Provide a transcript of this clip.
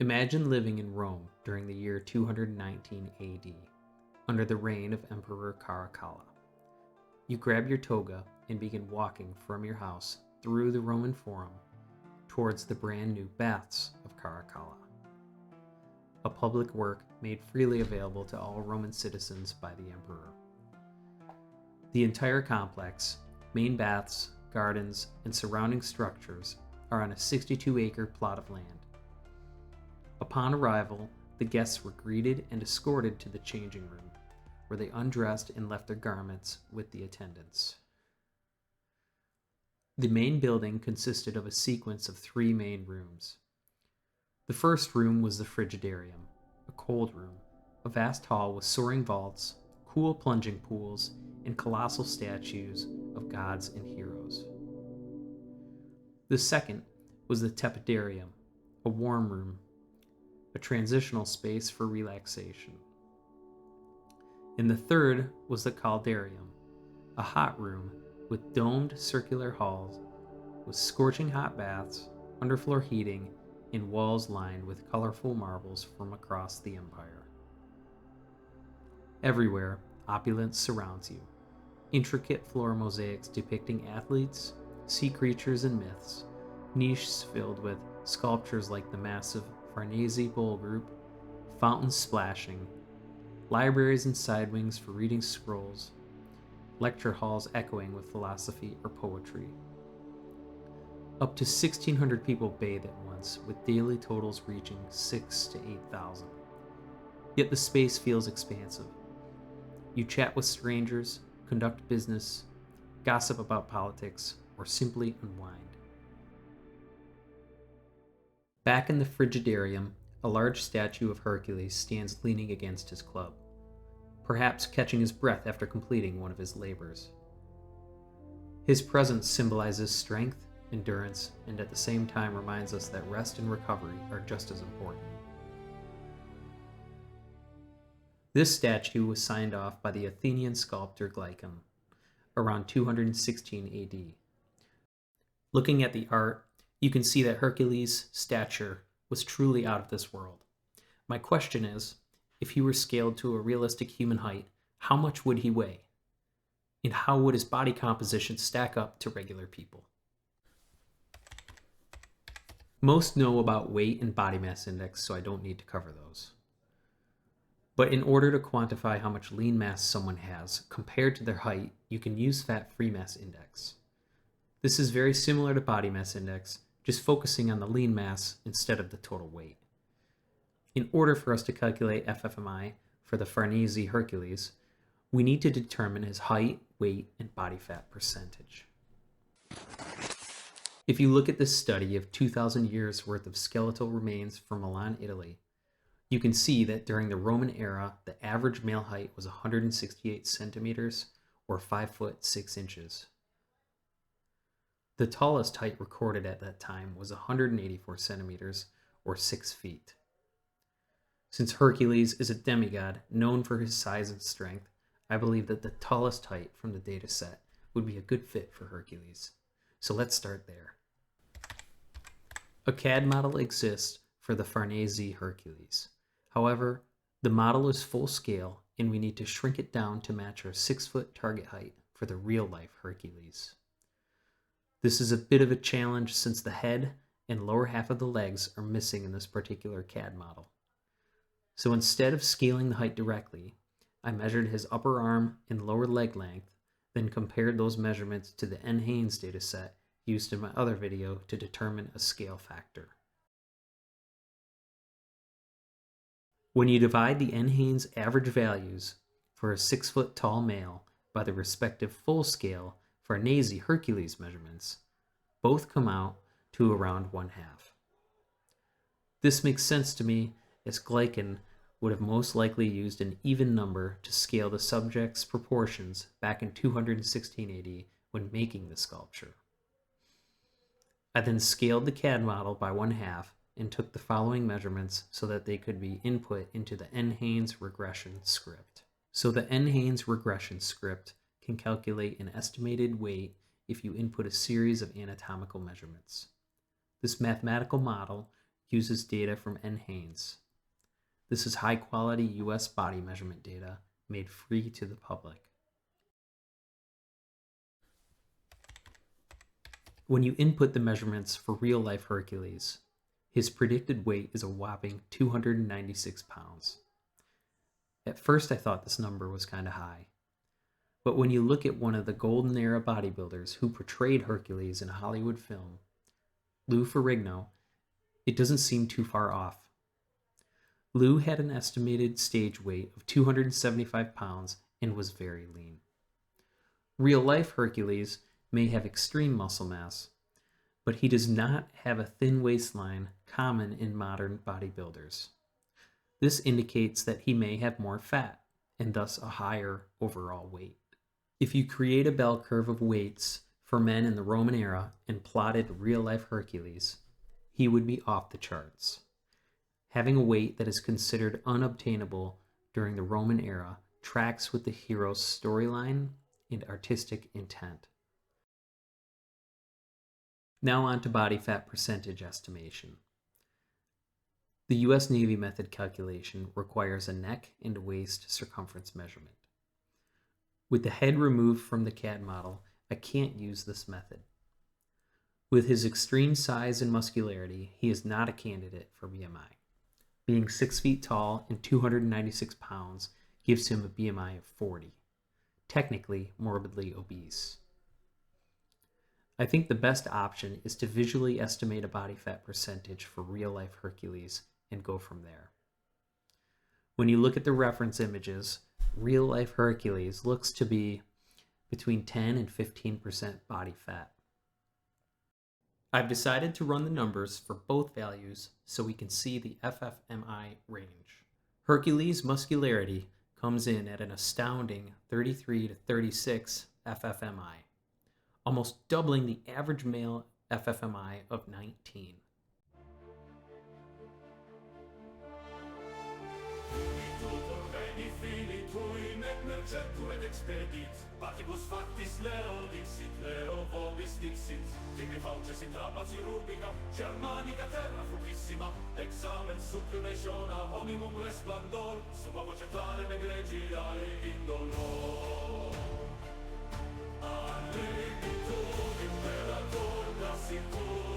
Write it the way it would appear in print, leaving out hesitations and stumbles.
Imagine living in Rome during the year 219 AD, under the reign of Emperor Caracalla. You grab your toga and begin walking from your house through the Roman Forum towards the brand new baths of Caracalla, a public work made freely available to all Roman citizens by the emperor. The entire complex, main baths, gardens, and surrounding structures are on a 62-acre plot of land. Upon arrival, the guests were greeted and escorted to the changing room, where they undressed and left their garments with the attendants. The main building consisted of a sequence of 3 main rooms. The first room was the Frigidarium, a cold room, a vast hall with soaring vaults, cool plunging pools, and colossal statues of gods and heroes. The second was the Tepidarium, a warm room, a transitional space for relaxation. And the third was the Caldarium, a hot room with domed circular halls with scorching hot baths, underfloor heating, and walls lined with colorful marbles from across the empire. Everywhere, opulence surrounds you. Intricate floor mosaics depicting athletes, sea creatures, and myths, niches filled with sculptures like the massive Farnese Bowl Group, fountains splashing, libraries and side wings for reading scrolls, lecture halls echoing with philosophy or poetry. Up to 1,600 people bathe at once, with daily totals reaching 6,000 to 8,000. Yet the space feels expansive. You chat with strangers, conduct business, gossip about politics, or simply unwind. Back in the Frigidarium, a large statue of Hercules stands leaning against his club, perhaps catching his breath after completing one of his labors. His presence symbolizes strength, endurance, and at the same time reminds us that rest and recovery are just as important. This statue was signed off by the Athenian sculptor Glykon around 216 AD. Looking at the art, you can see that Hercules' stature was truly out of this world. My question is, if he were scaled to a realistic human height, how much would he weigh? And how would his body composition stack up to regular people? Most know about weight and body mass index, so I don't need to cover those. But in order to quantify how much lean mass someone has compared to their height, you can use fat-free mass index. This is very similar to body mass index, just focusing on the lean mass instead of the total weight. In order for us to calculate FFMI for the Farnese Hercules, we need to determine his height, weight, and body fat percentage. If you look at this study of 2,000 years worth of skeletal remains from Milan, Italy, you can see that during the Roman era, the average male height was 168 centimeters or 5 foot 6 inches. The tallest height recorded at that time was 184 centimeters or 6 feet. Since Hercules is a demigod known for his size and strength, I believe that the tallest height from the data set would be a good fit for Hercules. So let's start there. A CAD model exists for the Farnese Hercules. However, the model is full scale and we need to shrink it down to match our 6-foot target height for the real-life Hercules. This is a bit of a challenge since the head and lower half of the legs are missing in this particular CAD model. So instead of scaling the height directly, I measured his upper arm and lower leg length, then compared those measurements to the NHANES dataset used in my other video to determine a scale factor. When you divide the NHANES average values for a 6-foot tall male by the respective full scale Farnese Hercules measurements, both come out to around 1/2. This makes sense to me, as Glykon would have most likely used an even number to scale the subject's proportions back in 216 AD when making the sculpture. I then scaled the CAD model by 1/2 and took the following measurements so that they could be input into the NHANES regression script. So the NHANES regression script can calculate an estimated weight if you input a series of anatomical measurements. This mathematical model uses data from NHANES. This is high-quality U.S. body measurement data made free to the public. When you input the measurements for real-life Hercules, his predicted weight is a whopping 296 pounds. At first I thought this number was kind of high, but when you look at one of the golden era bodybuilders who portrayed Hercules in a Hollywood film, Lou Ferrigno, it doesn't seem too far off. Lou had an estimated stage weight of 275 pounds and was very lean. Real-life Hercules may have extreme muscle mass, but he does not have a thin waistline common in modern bodybuilders. This indicates that he may have more fat and thus a higher overall weight. If you create a bell curve of weights for men in the Roman era and plotted real-life Hercules, he would be off the charts. Having a weight that is considered unobtainable during the Roman era tracks with the hero's storyline and artistic intent. Now on to body fat percentage estimation. The U.S. Navy method calculation requires a neck and waist circumference measurement. With the head removed from the CAD model, I can't use this method. With his extreme size and muscularity, he is not a candidate for BMI. Being 6 feet tall and 296 pounds gives him a BMI of 40, technically morbidly obese. I think the best option is to visually estimate a body fat percentage for real-life Hercules and go from there. When you look at the reference images, real-life Hercules looks to be between 10 and 15% body fat. I've decided to run the numbers for both values so we can see the FFMI range. Hercules' muscularity comes in at an astounding 33 to 36 FFMI, almost doubling the average male FFMI of 19. Patibus factis leo dixit, leo vobis dixit, digni fauces in trapaci rubica, Germanica terra frugissima, examen succunationa, homimum resplendor, summa vocetare negregiare indolor. Allegitur imperator nascitur,